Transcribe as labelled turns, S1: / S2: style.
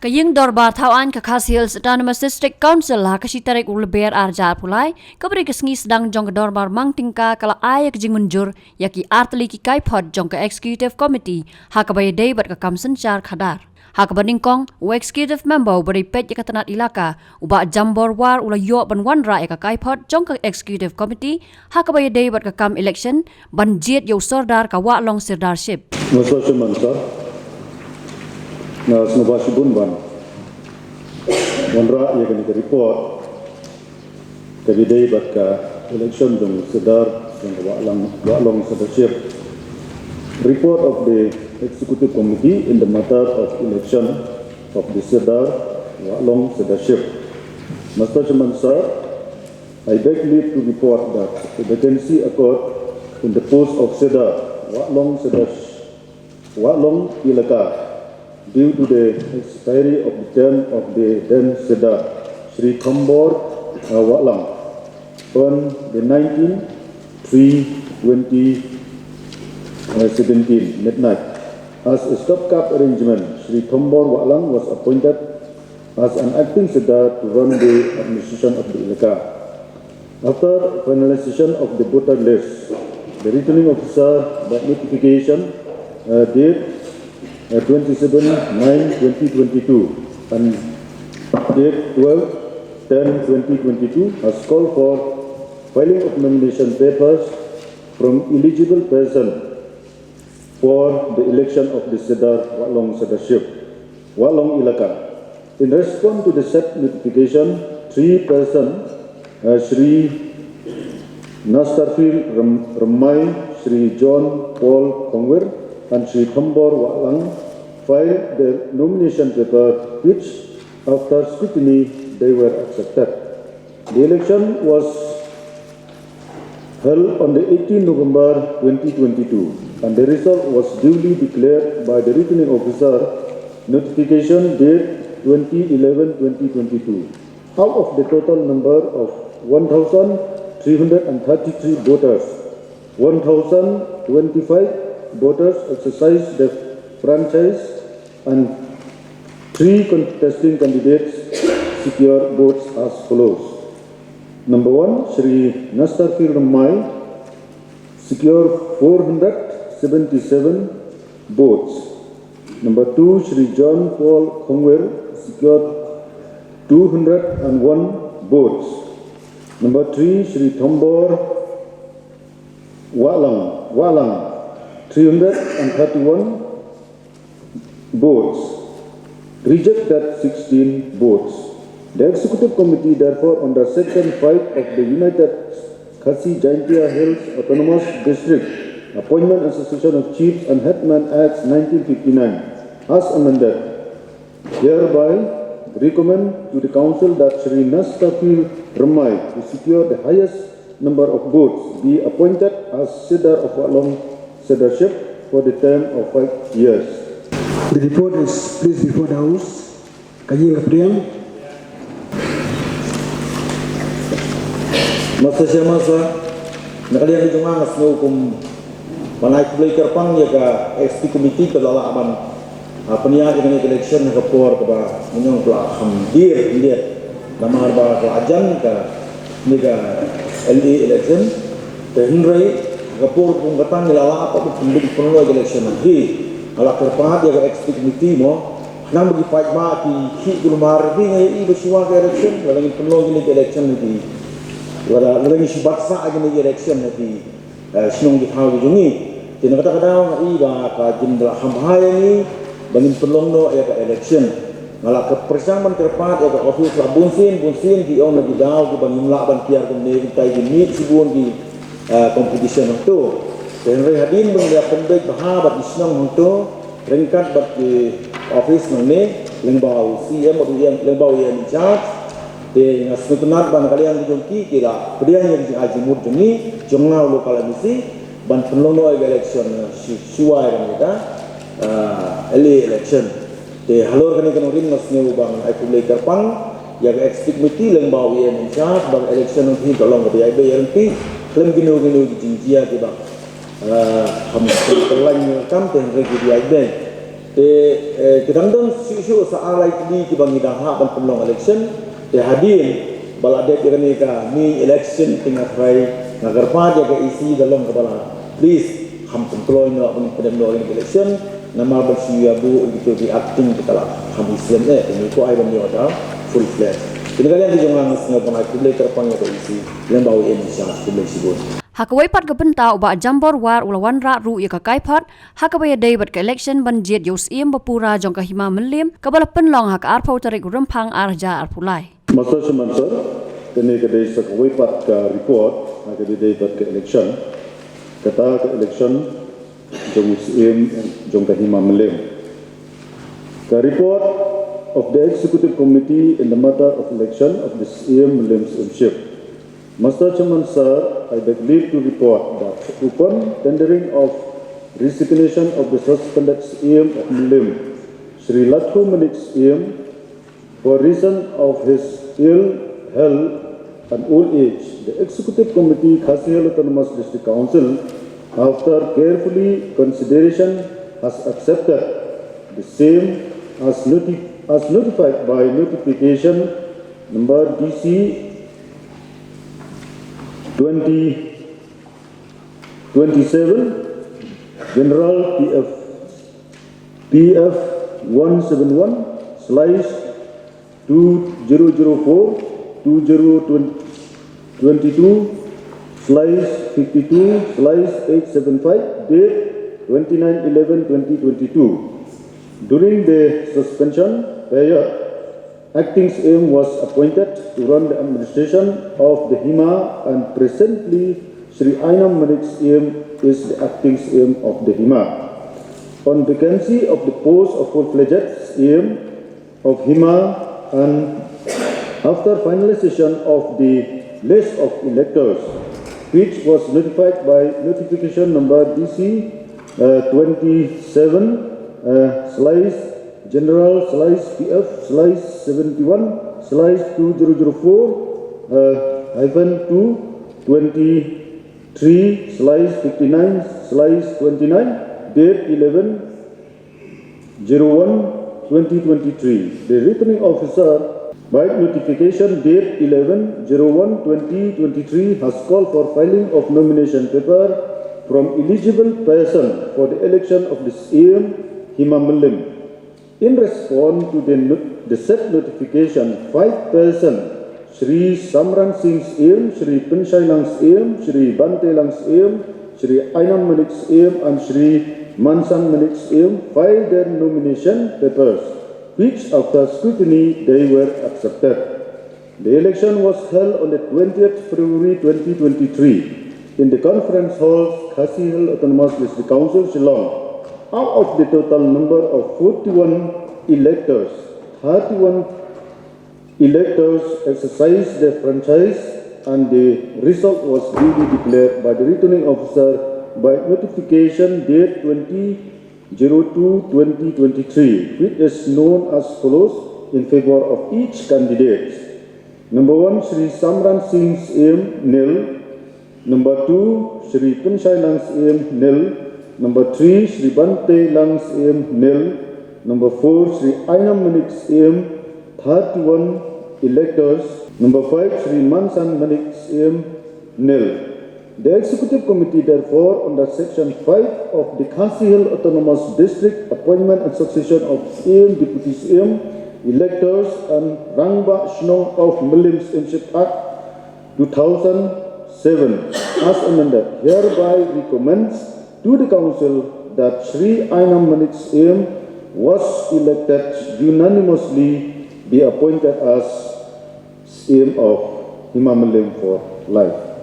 S1: Kaying dorbar tauan ke Khas Hills Autonomous District Council lah kasi tarik ulber arjar pulai kabri kesngi sedang jong ke dorbar mang tingka kala ay ke jing Mynjur yaki artli ki kaiphod jong ke executive committee hakabay day bat ke kamsen char khadar hakabaning kong u executive member beri pet ya katanat ilaka uba jambor war ula yo ban wan ra ya kaiphod jong ke executive committee hakabay day bat ke kam election ban jet yo Sirdar Wahlong Sirdarship
S2: na snubasi bunban wanra ya kani report kali day bat ka election dong Sirdar Wahlong Sirdarship report of the executive committee in the matter of election of the Sirdar Wahlong Sirdarship. Mr. Chairman sir, I beg leave to report that the vacancy occurred in the post of Sirdar Wahlong Ilaka due to the expiry of the term of the then Sirdar Shri Thambor Wahlong on the 19/3/2017 midnight. As a stopgap arrangement, Shri Thambor Wahlong was appointed as an acting Sirdar to run the administration of the Ilaka. After finalization of the voter list, the returning officer by notification date 27/9/2022 and date 12/10/2022 has called for filing of nomination papers from eligible persons for the election of the Sirdar Wahlong Sirdarship, Wahlong Ilaka. In response to the said notification, 3 persons, Shri Nastarfil Ramai, Shri John Paul Kongwer, and Shri Thambor Wahlong filed their nomination paper, which, after scrutiny, they were accepted. The election was held on the 18 November 2022, and the result was duly declared by the returning officer, notification date 20/11/2022. Out of the total number of 1,333 voters, 1,025 voters exercised their franchise and 3 contesting candidates secured votes as follows. Number 1, Shri Nastarfil Ramai secured 477 votes. Number 2, Shri John Paul Kongwer secured 201 votes. Number 3, Shri Thambor Wahlong 331 votes. Rejected 16 votes. The Executive Committee, therefore, under Section 5 of the United Khasi Jaintia Hills Autonomous District Appointment and Succession of Chiefs and Headmen Act 1959, as amended, hereby recommend to the Council that Shri Nastarfil Ramai, who secured the highest number of votes, be appointed as Sirdar of Wahlong Sirdarship for the term of 5 years.
S3: The report is placed before the House. Kaji Gabriel.
S4: Masa saya nakalian itu mangas no kum panai kulai kerpang ya ka ST committee ke lalaban peniak dengan election ke por ke ba menyong pula hamdir nama ba ke ajan ke nega LE election tenrai ke por kum katang lala apa pun penlo election hi ala kerpang ya ke ST committee mo nang bagi pajma ki gulmar bi ngai i bersuara ke election lalang penlo ini election di wala lalang si baksa agni election di sinong di tahu jungi tin kata-kata ngai ba ka jindra hambaya ni bangin penlong no ya ke election ngala ke persamaan terpat ya ke office la bunsin di on di daw di bangin la ban piar ko ne kai di meet sibun di competition itu dan rehadin bang dia pendek bahabat di sinong itu ringkat bat di office ni lengbau Syiem lengbau yang in charge de ngasutnat ban kalian dijongki kira pediang yang diajimut jeni jongau lokal misi ban penlong no election suai kan kita LE election de halor kan kan rin mas new bang ai kulai kerpang ya executive committee lengbau yang in charge bang election ni tolong ke ai yang pi klem ginu di jinjia ke bang ham telan kam ten regi di ai Kadang-kadang isu soal ini di bangi dah ban pemilong election hadir balade kirani ka ni election tengah try nagar pa jaga isi dalam kepala please ham control no pemilong election nama bersiya bu gitu di acting kita lah habisnya ini ko ai ban ni ada full fledged jadi kalian di jangan ngasih pernah kulai terpangnya ke isi yang bawa ini sangat kulai sibuk.
S1: Hakawai pat gabenta uba jambor war ulawan ra ru ya ka kaiphod hakawai day bat ka election banjet yo Syiem bapura jong ka Hima Mylliem kabala pynlong hak arpau tarik rempang arja arpulai.
S2: Masa semansa kini kedai sakawai pat ka report kedai day pat ka election kata ka election jong Syiem jong ka Hima Mylliem. Ka report of the executive committee in the matter of election of the Syiem Mylliem Syemship. Mr. Chairman, sir, I beg leave to report that upon tendering of resignation of the suspended Syiem of Mylliem, Sri Lathu Manik Syiem, for reason of his ill health and old age, the Executive Committee, KHADC Autonomous District Council, after carefully consideration, has accepted the same as notified by notification number DC 2027 General PF 171/2022/52/875 date 29/11/2022. During the suspension period, Acting Syiem was appointed to run the administration of the Hima, and presently Sri Ainam Manik Syiem is the Acting Syiem of the Hima. On vacancy of the post of full-fledged Syiem of Hima, and after finalization of the list of electors, which was notified by notification number DC 27 General PF 71/2004/2/23/59/29 date 11/01/2023. The returning officer by notification date 11/01/2023 has called for filing of nomination paper from eligible person for the election of the Syiem Hima Mylliem. In response to the said notification, 5 persons, Sri Samran Singh Syiem, Sri Pinshailang Syiem, Sri Bantelang Syiem, Sri Ainam Manik Syiem, and Sri Mansang Manik Syiem filed their nomination papers, which after scrutiny they were accepted. The election was held on the 20th February 2023 in the conference hall KHADC Autonomous District Council, Shillong. Out of the total number of 41 electors, 31 electors exercised their franchise, and the result was duly declared by the returning officer by notification date 20/02/2023, which is known as follows in favor of each candidate. Number 1, Sri Samran Singh Syiem, nil. Number 2, Sri Pinshailang Syiem, nil. Number 3, Sri Bantelang Syiem, nil. Number 4, Sri Ainam Manik Syiem, 31 electors. Number 5, Sri Mansang Manik Syiem, nil. The Executive Committee, therefore, under Section 5 of the KHADC Autonomous District Appointment and Succession of Syiem, Deputy Syiem, Electors, and Rangba Shnong of Mylliem Syemship Act 2007, as amended, hereby recommends to the Council that Sri Ainam Manik Syiem was elected unanimously be appointed as Syiem of Hima Mylliem for life.